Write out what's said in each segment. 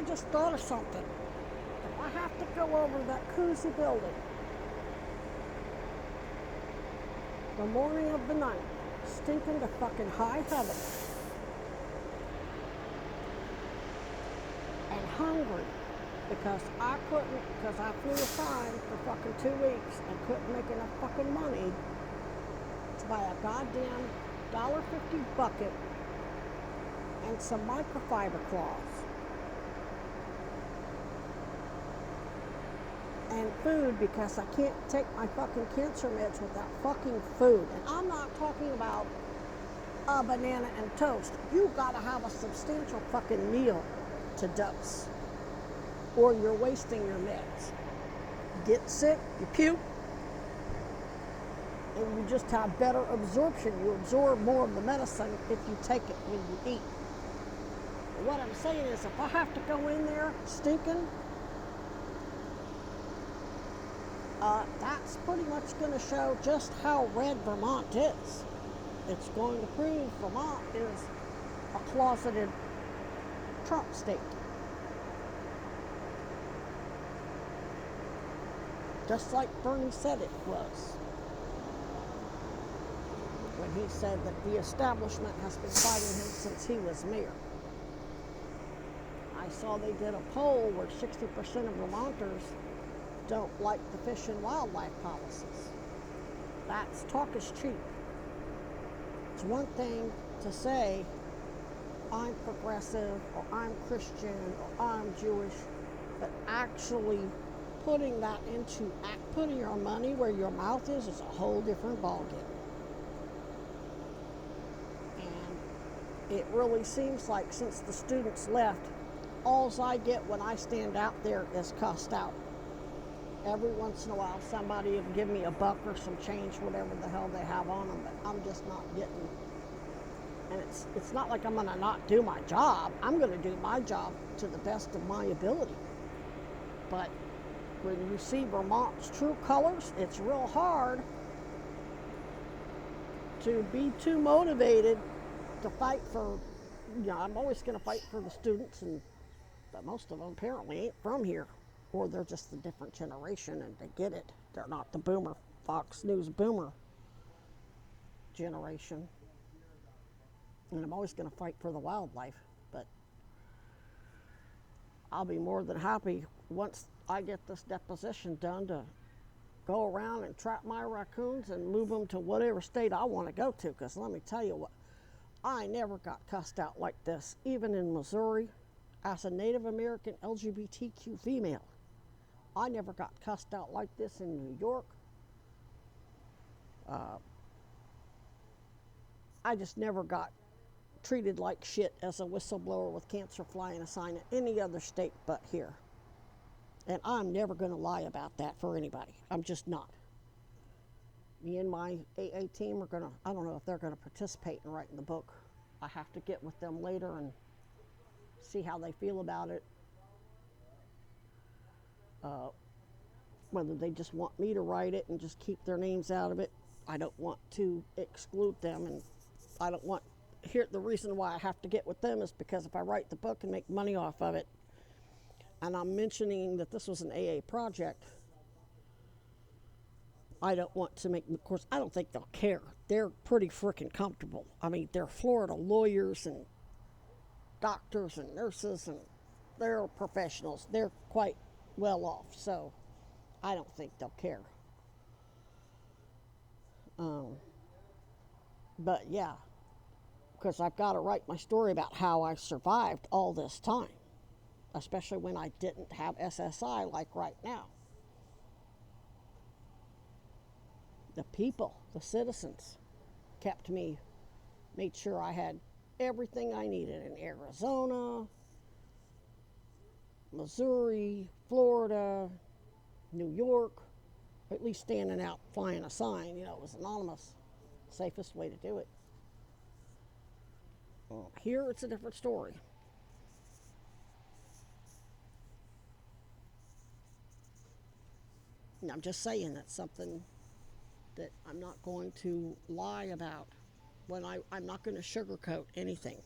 just thought of something. If I have to go over that koozie building the morning of the night, stinking to fucking high heaven, and hungry because I flew aside for fucking 2 weeks and couldn't make enough fucking money to buy a goddamn $1.50 bucket and some microfiber cloths and food, because I can't take my fucking cancer meds without fucking food. And I'm not talking about a banana and toast. You gotta have a substantial fucking meal to dose, or you're wasting your meds. Get sick, you puke, and you just have better absorption. You absorb more of the medicine if you take it when you eat. What I'm saying is, if I have to go in there stinking, that's pretty much going to show just how red Vermont is. It's going to prove Vermont is a closeted Trump state. Just like Bernie said it was, when he said that the establishment has been fighting him since he was mayor. I saw they did a poll where 60% of Vermonters don't like the fish and wildlife policies. That's talk is cheap. It's one thing to say, I'm progressive, or I'm Christian, or I'm Jewish, but actually putting that into putting your money where your mouth is a whole different ballgame. And it really seems like since the students left, all I get when I stand out there is cussed out. Every once in a while, somebody will give me a buck or some change, whatever the hell they have on them, but I'm just not getting. And it's not like I'm going to not do my job. I'm going to do my job to the best of my ability. But when you see Vermont's true colors, it's real hard to be too motivated to fight for, I'm always going to fight for the students, but most of them apparently ain't from here. Or they're just a different generation and they get it. They're not the boomer, Fox News boomer generation. And I'm always going to fight for the wildlife, but I'll be more than happy once I get this deposition done to go around and trap my raccoons and move them to whatever state I want to go to. Because let me tell you what, I never got cussed out like this, even in Missouri, as a Native American LGBTQ female. I never got cussed out like this in New York. I just never got treated like shit as a whistleblower with cancer flying a sign in any other state but here. And I'm never going to lie about that for anybody. I'm just not. Me and my AA team are going to, I don't know if they're going to participate in writing the book. I have to get with them later and see how they feel about it. Whether they just want me to write it and just keep their names out of it. I don't want to exclude them, and I don't want, the reason why I have to get with them is because if I write the book and make money off of it, and I'm mentioning that this was an AA project, I don't want to make, of course, I don't think they'll care. They're pretty freaking comfortable. I mean, they're Florida lawyers and doctors and nurses, and they're professionals. They're quite well off, so I don't think they'll care. But yeah, because I've got to write my story about how I survived all this time, especially when I didn't have SSI like right now. The people, the citizens, made sure I had everything I needed in Arizona, Missouri, Florida, New York, at least standing out flying a sign, it was anonymous. Safest way to do it. Here it's a different story. And I'm just saying that's something that I'm not going to lie about. I'm not going to sugarcoat anything.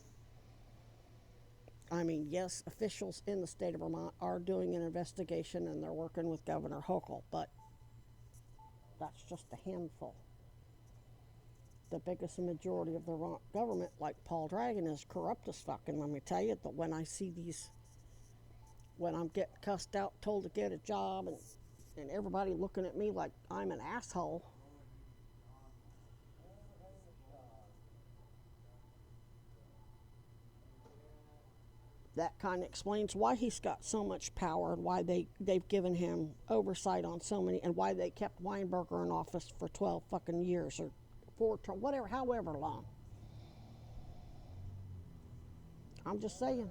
I mean, yes, officials in the state of Vermont are doing an investigation and they're working with Governor Hochul, but that's just a handful. The biggest majority of the Vermont government, like Paul Dragon, is corrupt as fuck. And let me tell you that when I see these, when I'm getting cussed out, told to get a job, and everybody looking at me like I'm an asshole, that kind of explains why he's got so much power and why they've given him oversight on so many, and why they kept Weinberger in office for 12 fucking years or whatever, however long. I'm just saying.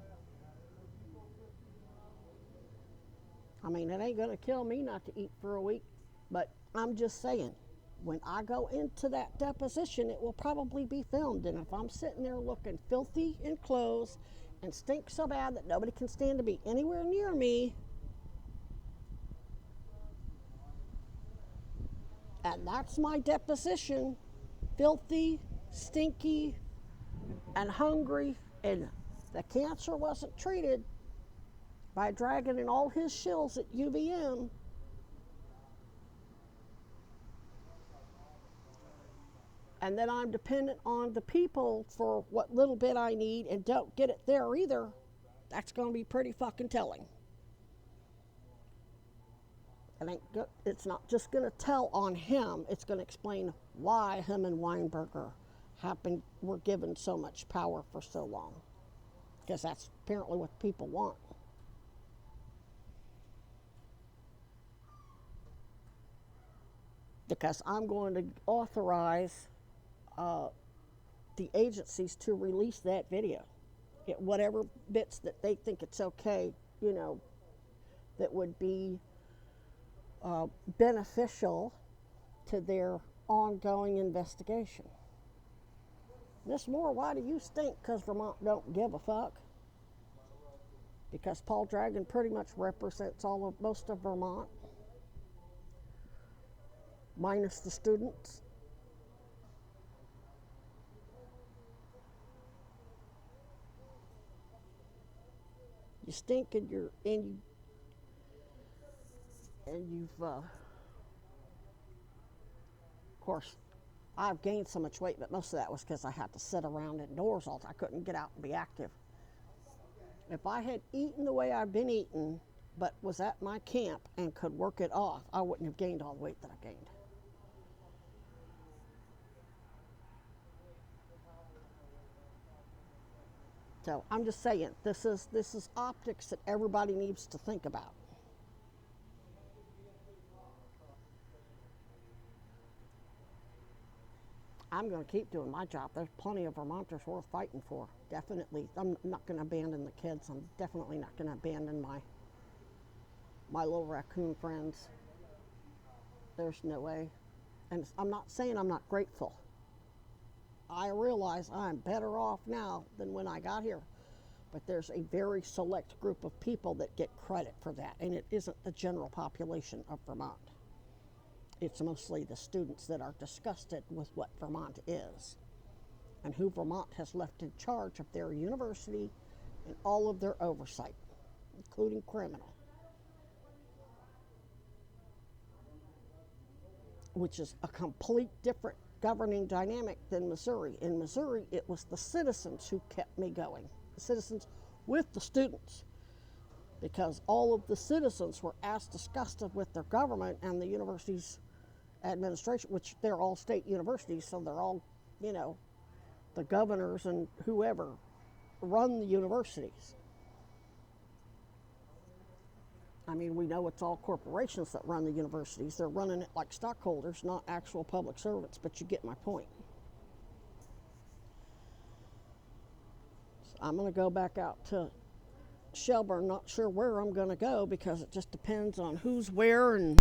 I mean, it ain't gonna kill me not to eat for a week, but I'm just saying, when I go into that deposition, it will probably be filmed, and if I'm sitting there looking filthy in clothes and stink so bad that nobody can stand to be anywhere near me, and that's my deposition, filthy, stinky, and hungry, and the cancer wasn't treated by Dragon and all his shills at UVM, and then I'm dependent on the people for what little bit I need and don't get it there either, that's going to be pretty fucking telling. It's not just going to tell on him, it's going to explain why him and Weinberger were given so much power for so long, because that's apparently what people want. Because I'm going to authorize the agencies to release that video. Whatever bits that they think it's okay, that would be beneficial to their ongoing investigation. Miss Moore, why do you stink? Because Vermont don't give a fuck. Because Paul Dragon pretty much represents most of Vermont, minus the students. You stink, and you've of course, I've gained so much weight, but most of that was because I had to sit around indoors all the time. I couldn't get out and be active. If I had eaten the way I've been eating, but was at my camp and could work it off, I wouldn't have gained all the weight that I gained. So I'm just saying, this is optics that everybody needs to think about. I'm going to keep doing my job. There's plenty of Vermonters worth fighting for. Definitely. I'm not going to abandon the kids. I'm definitely not going to abandon my little raccoon friends. There's no way. And I'm not saying I'm not grateful. I realize I'm better off now than when I got here. But there's a very select group of people that get credit for that. And it isn't the general population of Vermont. It's mostly the students that are disgusted with what Vermont is and who Vermont has left in charge of their university and all of their oversight, including criminal, which is a complete different governing dynamic than Missouri. In Missouri, it was the citizens who kept me going, the citizens with the students, because all of the citizens were as disgusted with their government and the university's administration, which they're all state universities, so they're all, the governors and whoever run the universities. I mean, we know it's all corporations that run the universities. They're running it like stockholders, not actual public servants, but you get my point. So I'm going to go back out to Shelburne, not sure where I'm going to go because it just depends on who's where and